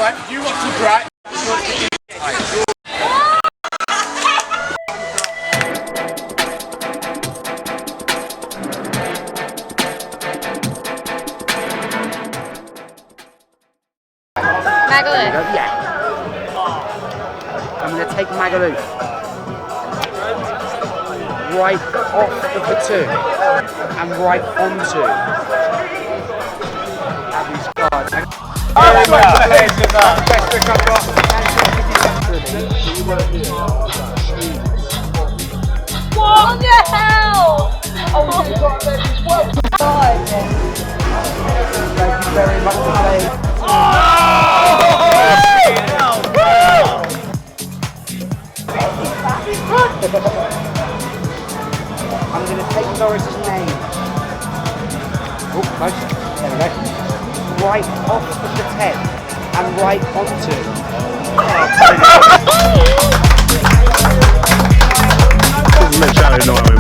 Right, you want to right. Magaluf. Yeah. I'm going to take Magaluf right off the platoon and right onto Abby's card. What the hell? Thank you very much for playing. I'm going to take Doris's name. Oh, close. There we go. Right off of the 10 and right onto. This is literally annoying.